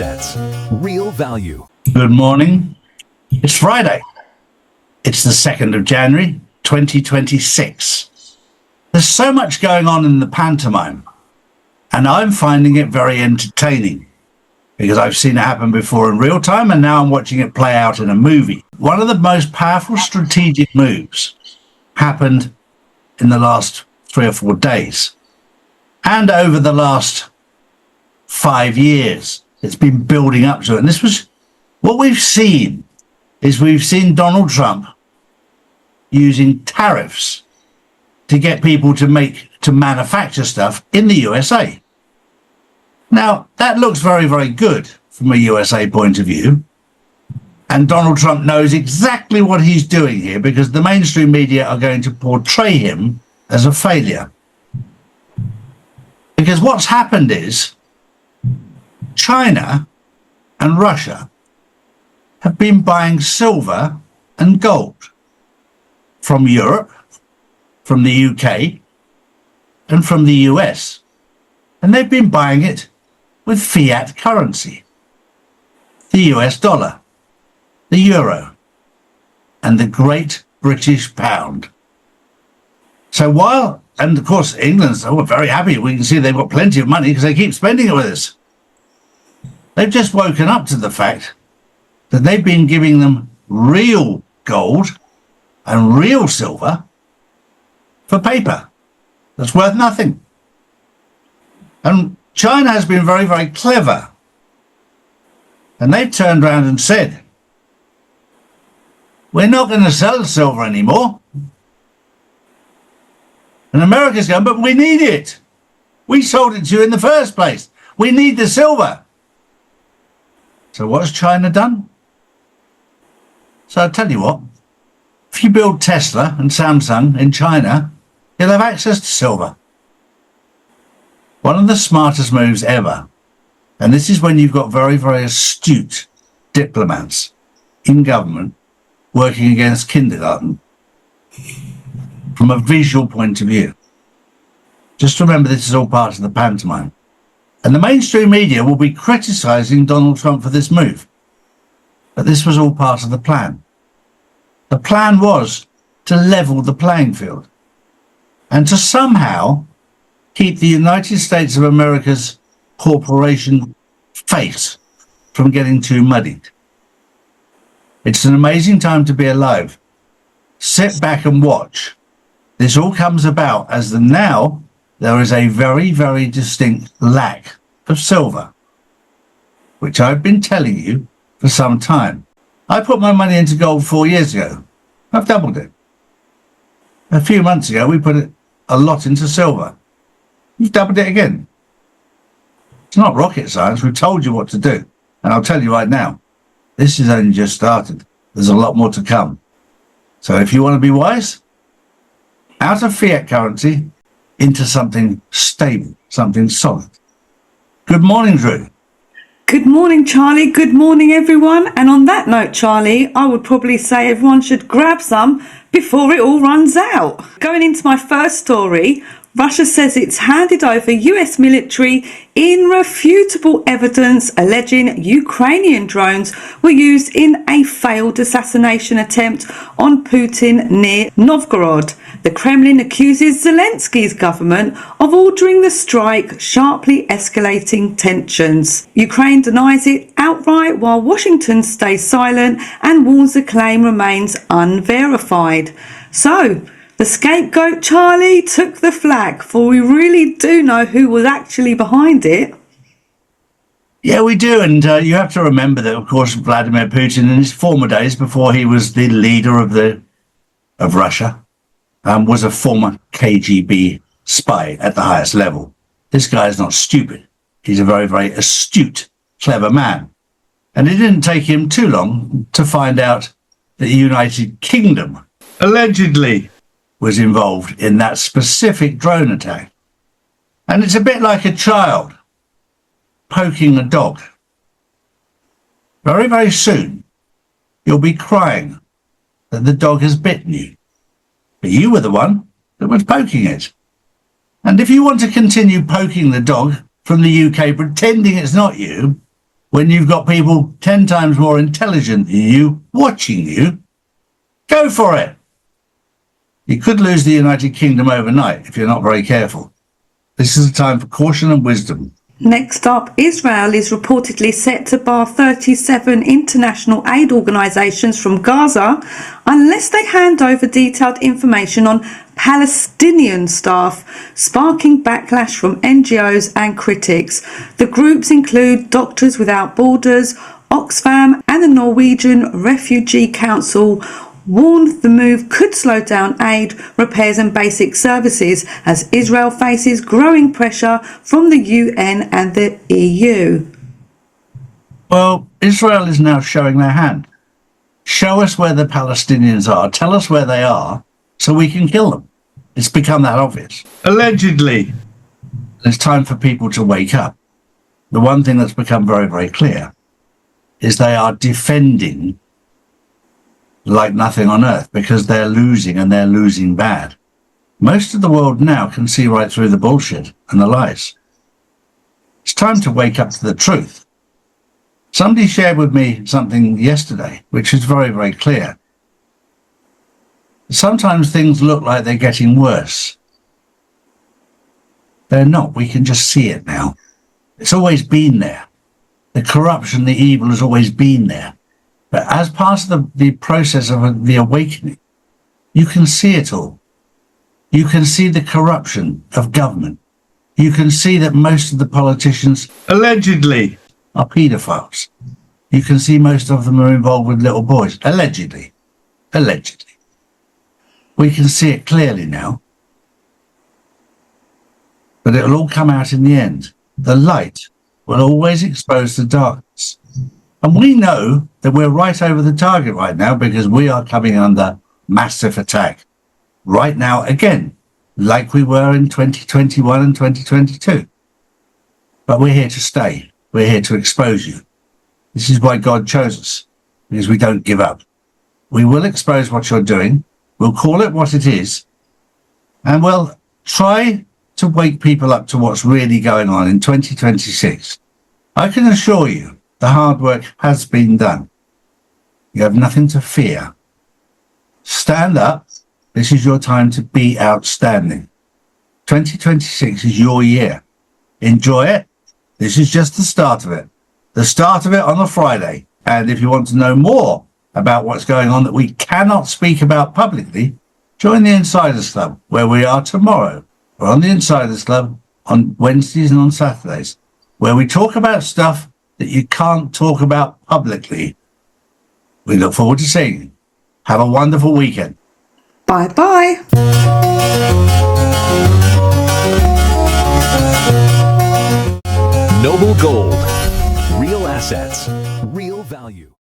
assets. Real value. Good morning. It's Friday. It's the 2nd of January, 2026. There's so much going on in the pantomime, and I'm finding it very entertaining because I've seen it happen before in real time, and now I'm watching it play out in a movie. One of the most powerful strategic moves happened in the last 3 or 4 days, and over the last 5 years. It's been building up to it. And this was what we've seen Donald Trump using tariffs to get people to manufacture stuff in the USA. Now, that looks very, very good from a USA point of view. And Donald Trump knows exactly what he's doing here because the mainstream media are going to portray him as a failure. Because what's happened is China and Russia have been buying silver and gold from Europe, from the UK, and from the US. And they've been buying it with fiat currency, the US dollar, the euro, and the great British pound. So while, and of course, England's very happy. We can see they've got plenty of money because they keep spending it with us. They've just woken up to the fact that they've been giving them real gold and real silver for paper that's worth nothing. And China has been very, very clever. And they've turned around and said, we're not going to sell silver anymore. And America's going, but we need it. We sold it to you in the first place. We need the silver. So what's China done? So I'll tell you what, if you build Tesla and Samsung in China, you'll have access to silver. One of the smartest moves ever. And this is when you've got very, very astute diplomats in government working against kindergarten from a visual point of view. Just remember, this is all part of the pantomime. And the mainstream media will be criticizing Donald Trump for this move. But this was all part of the plan. The plan was to level the playing field and to somehow keep the United States of America's corporation face from getting too muddied. It's an amazing time to be alive. Sit back and watch. This all comes about as now there is a very, very distinct lack of silver, which I've been telling you for some time. I put my money into gold 4 years ago. I've doubled it. A few months ago, we put a lot into silver. We've doubled it again. It's not rocket science. We've told you what to do. And I'll tell you right now, this has only just started. There's a lot more to come. So if you want to be wise, out of fiat currency, into something stable, something solid. Good morning, Drew. Good morning, Charlie. Good morning, everyone. And on that note, Charlie, I would probably say everyone should grab some before it all runs out. Going into my first story, Russia says it's handed over US military irrefutable evidence alleging Ukrainian drones were used in a failed assassination attempt on Putin near Novgorod. The Kremlin accuses Zelensky's government of ordering the strike, sharply escalating tensions. Ukraine denies it outright while Washington stays silent and warns the claim remains unverified. So, the scapegoat Charlie took the flak, for we really do know who was actually behind it. Yeah, we do. And you have to remember that, of course, Vladimir Putin in his former days, before he was the leader of Russia, was a former KGB spy at the highest level. This guy is not stupid. He's a very, very astute, clever man. And it didn't take him too long to find out that the United Kingdom allegedly was involved in that specific drone attack. And it's a bit like a child poking a dog. Very, very soon, you'll be crying that the dog has bitten you. But you were the one that was poking it. And if you want to continue poking the dog from the UK, pretending it's not you, when you've got people 10 times more intelligent than you watching you, go for it. You could lose the United Kingdom overnight if you're not very careful. This is a time for caution and wisdom. Next up, Israel is reportedly set to bar 37 international aid organisations from Gaza unless they hand over detailed information on Palestinian staff, sparking backlash from NGOs and critics. The groups include Doctors Without Borders, Oxfam and the Norwegian Refugee Council warned the move could slow down aid, repairs and basic services as Israel faces growing pressure from the UN and the EU. Well, Israel is now showing their hand. Show us where the Palestinians are. Tell us where they are so we can kill them. It's become that obvious. Allegedly. It's time for people to wake up. The one thing that's become very, very clear is they are defending like nothing on earth because they're losing and they're losing bad. Most of the world now can see right through the bullshit and the lies. It's time to wake up to the truth. Somebody shared with me something yesterday, which is very, very clear. Sometimes things look like they're getting worse. They're not. We can just see it now. It's always been there. The corruption, the evil has always been there. But as part of the process of the awakening, you can see it all. You can see the corruption of government. You can see that most of the politicians, allegedly, are paedophiles. You can see most of them are involved with little boys, allegedly. Allegedly. We can see it clearly now. But it'll all come out in the end. The light will always expose the darkness. And we know that we're right over the target right now because we are coming under massive attack right now again, like we were in 2021 and 2022. But we're here to stay. We're here to expose you. This is why God chose us, because we don't give up. We will expose what you're doing. We'll call it what it is. And we'll try to wake people up to what's really going on in 2026. I can assure you, the hard work has been done. You have nothing to fear. Stand up. This is your time to be outstanding. 2026 is your year. Enjoy it. This is just the start of it. The start of it on a Friday. And if you want to know more about what's going on that we cannot speak about publicly, join the Insiders Club, where we are tomorrow. We're on the Insiders Club on Wednesdays and on Saturdays, where we talk about stuff that you can't talk about publicly. We look forward to seeing you. Have a wonderful weekend. Bye-bye. Noble Gold. Real assets. Real value.